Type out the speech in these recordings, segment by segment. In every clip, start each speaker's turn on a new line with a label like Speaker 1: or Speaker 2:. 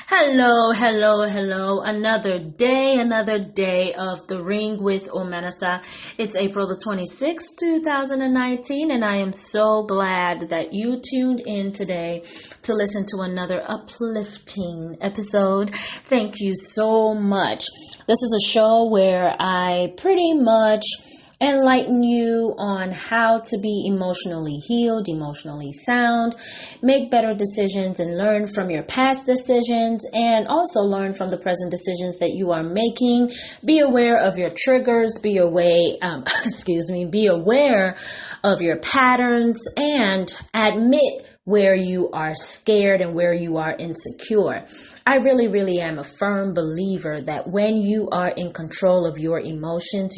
Speaker 1: Hello, hello, hello. Another day of The Ring with Omenesa. It's April the 26th, 2019, and I am so glad that you tuned in today to listen to another uplifting episode. Thank you so much. This is a show where I pretty much enlighten you on how to be emotionally healed, emotionally sound, make better decisions, and learn from your past decisions, and also learn from the present decisions that you are making. Be aware of your triggers, be aware of your patterns, and admit where you are scared and where you are insecure. I really am a firm believer that when you are in control of your emotions,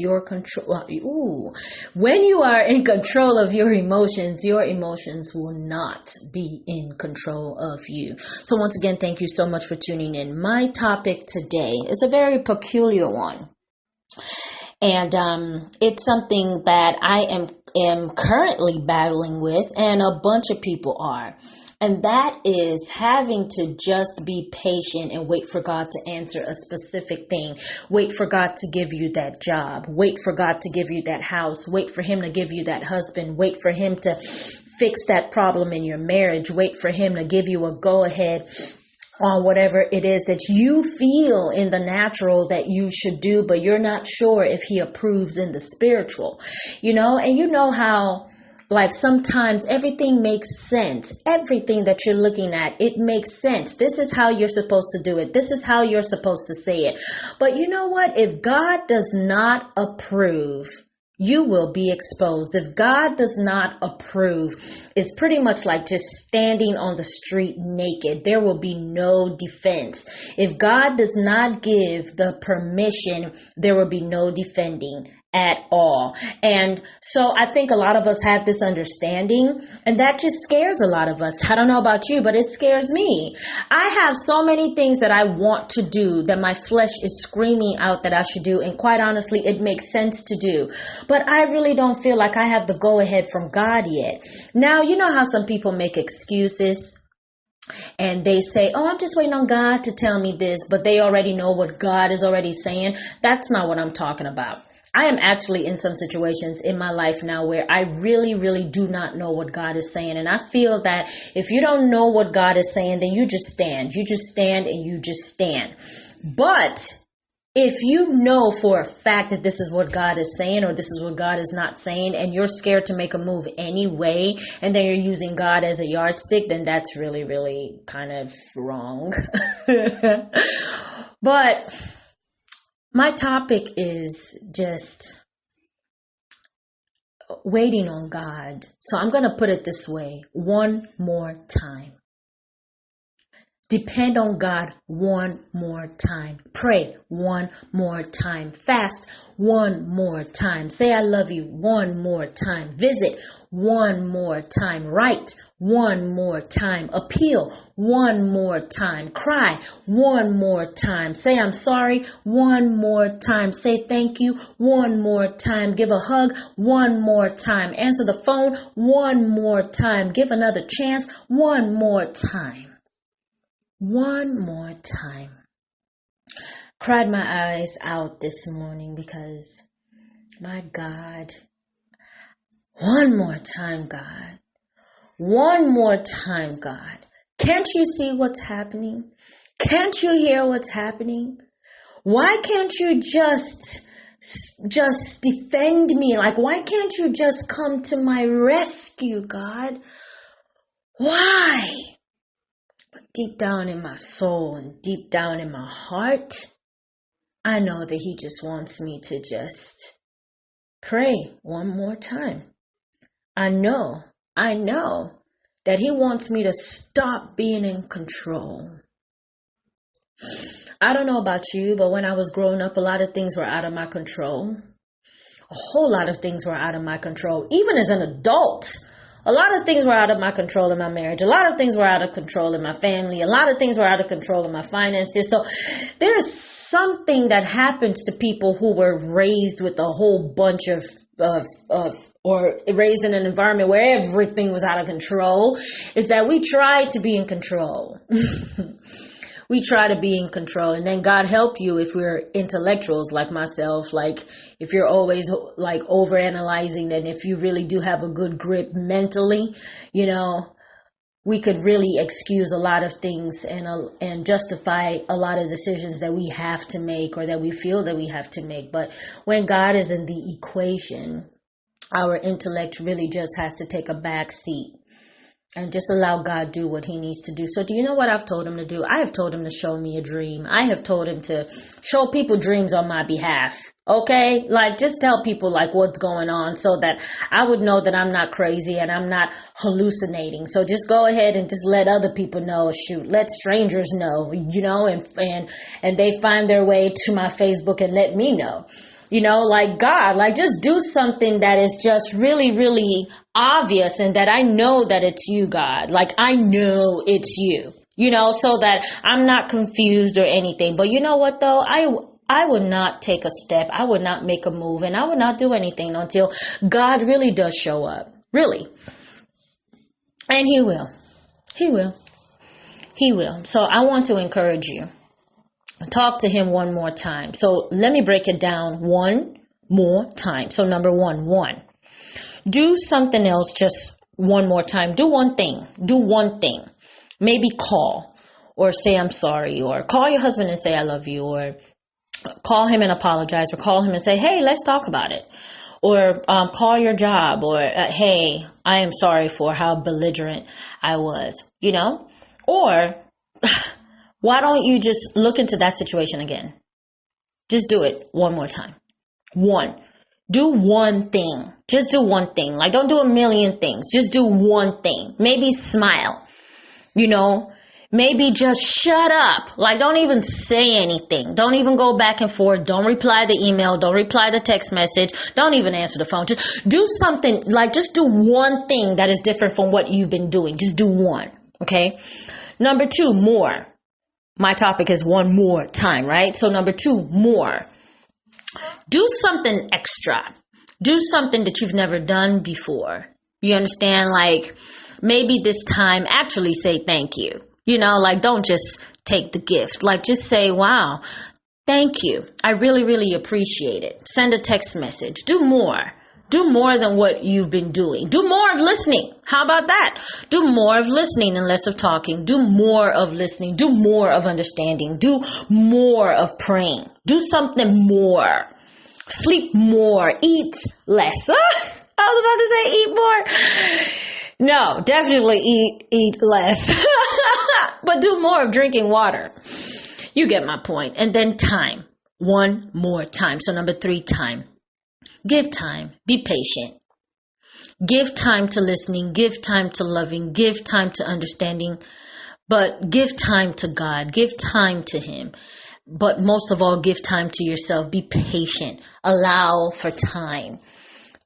Speaker 1: when you are in control of your emotions will not be in control of you. So once again, thank you so much for tuning in. My topic today is a very peculiar one. And it's something that I am currently battling with, and a bunch of people are. And that is having to just be patient and wait for God to answer a specific thing. Wait for God to give you that job. Wait for God to give you that house. Wait for Him to give you that husband. Wait for Him to fix that problem in your marriage. Wait for Him to give you a go-ahead on whatever it is that you feel in the natural that you should do, but you're not sure if He approves in the spiritual, and you know how, like, sometimes everything makes sense. Everything that you're looking at, it makes sense. This is how you're supposed to do it. This is how you're supposed to say it. But you know what? If God does not approve, you will be exposed. If God does not approve, it's pretty much like just standing on the street naked. There will be no defense. If God does not give the permission, there will be no defending at all. And so I think a lot of us have this understanding, and that just scares a lot of us. I don't know about you, but it scares me. I have so many things that I want to do that my flesh is screaming out that I should do. And quite honestly, it makes sense to do. But I really don't feel like I have the go ahead from God yet. Now, you know how some people make excuses and they say, oh, I'm just waiting on God to tell me this, but they already know what God is already saying. That's not what I'm talking about. I am actually in some situations in my life now where I really do not know what God is saying. And I feel that if you don't know what God is saying, then you just stand. You just stand and you just stand. But if you know for a fact that this is what God is saying or this is what God is not saying, and you're scared to make a move anyway, and then you're using God as a yardstick, then that's really kind of wrong. But my topic is just waiting on God. So I'm going to put it this way. One more time. Depend on God one more time. Pray one more time. Fast one more time. Say I love you one more time. Visit one more time. Write one more time. Appeal one more time. Cry one more time. Say I'm sorry one more time. Say thank you one more time. Give a hug one more time. Answer the phone one more time. Give another chance one more time. One more time. Cried my eyes out this morning because, my God, one more time, God. One more time, God. Can't you see what's happening? Can't you hear what's happening? Why can't you just defend me? Like, why can't you just come to my rescue, God? Why? But deep down in my soul and deep down in my heart, I know that He just wants me to just pray one more time. I know that He wants me to stop being in control. I don't know about you, but when I was growing up, a lot of things were out of my control. A whole lot of things were out of my control. Even as an adult, a lot of things were out of my control in my marriage. A lot of things were out of control in my family. A lot of things were out of control in my finances. So there is something that happens to people who were raised with a whole bunch of or raised in an environment where everything was out of control, is that we try to be in control. we try to be in control. And then God help you if we're intellectuals like myself, like if you're always like overanalyzing, and if you really do have a good grip mentally, we could really excuse a lot of things and justify a lot of decisions that we have to make or that we feel that we have to make. But when God is in the equation, our intellect really just has to take a back seat and just allow God do what he needs to do. So do you know what I've told him to do? I have told him to show me a dream. I have told him to show people dreams on my behalf. Okay? Like, just tell people like what's going on so that I would know that I'm not crazy and I'm not hallucinating. So just go ahead and just let other people know. Shoot, let strangers know, and they find their way to my Facebook and let me know. Like God, like just do something that is just really, really obvious and that I know that it's you, God. Like I know it's you, so that I'm not confused or anything. But you know what though? I would not take a step. I would not make a move, and I would not do anything until God really does show up. Really. And he will. He will. He will. So I want to encourage you. Talk to him one more time. So let me break it down one more time. So number one, do something else just one more time. Do one thing. Do one thing. Maybe call or say I'm sorry, or call your husband and say I love you, or call him and apologize, or call him and say, hey, let's talk about it. Or call your job, or hey, I am sorry for how belligerent I was, or why don't you just look into that situation again? Just do it one more time. Do one thing. Just do one thing. Like, don't do a million things. Just do one thing. Maybe smile. Maybe just shut up. Like, don't even say anything. Don't even go back and forth. Don't reply the email. Don't reply the text message. Don't even answer the phone. Just do something. Like, just do one thing that is different from what you've been doing. Just do one. Okay? Number 2, more. My topic is one more time, right? So number 2, more. Do something extra. Do something that you've never done before. You understand? Like, maybe this time actually say thank you. Like, don't just take the gift. Like, just say, wow, thank you. I really, really appreciate it. Send a text message. Do more. Do more than what you've been doing. Do more of listening. How about that? Do more of listening and less of talking. Do more of listening. Do more of understanding. Do more of praying. Do something more. Sleep more. Eat less. I was about to say eat more. No, definitely eat less. But do more of drinking water. You get my point. And then time. One more time. So number 3, time. Give time. Be patient. Give time to listening. Give time to loving. Give time to understanding. But give time to God. Give time to him. But most of all, give time to yourself. Be patient. Allow for time.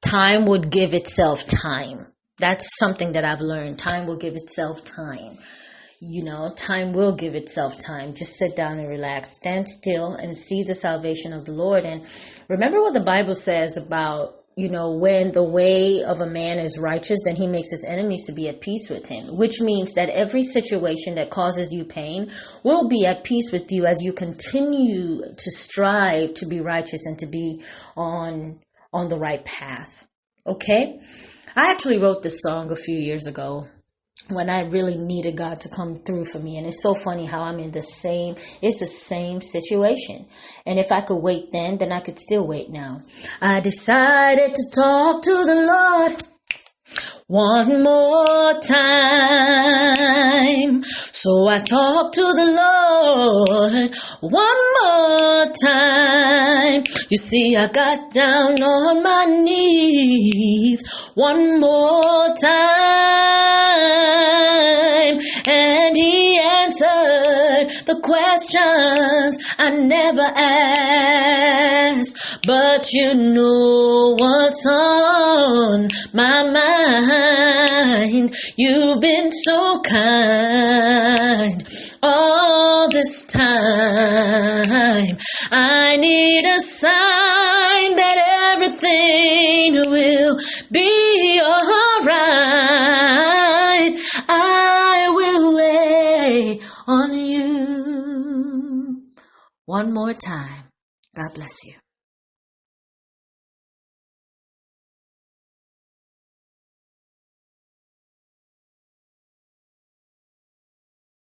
Speaker 1: Time would give itself time. That's something that I've learned. Time will give itself time. Time will give itself time. Just sit down and relax. Stand still and see the salvation of the Lord. And remember what the Bible says about, when the way of a man is righteous, then he makes his enemies to be at peace with him, which means that every situation that causes you pain will be at peace with you as you continue to strive to be righteous and to be on the right path. Okay? I actually wrote this song a few years ago when I really needed God to come through for me. And it's so funny how I'm in the same situation. And if I could wait then I could still wait now. I decided to talk to the Lord one more time. So I talk to the Lord one more time. You see, I got down on my knees one more time, and he answered the questions I never asked. But you know what's on my mind. You've been so kind all this time. I need a sign that everything will be alright. I will wait on you. you one more time. God bless you.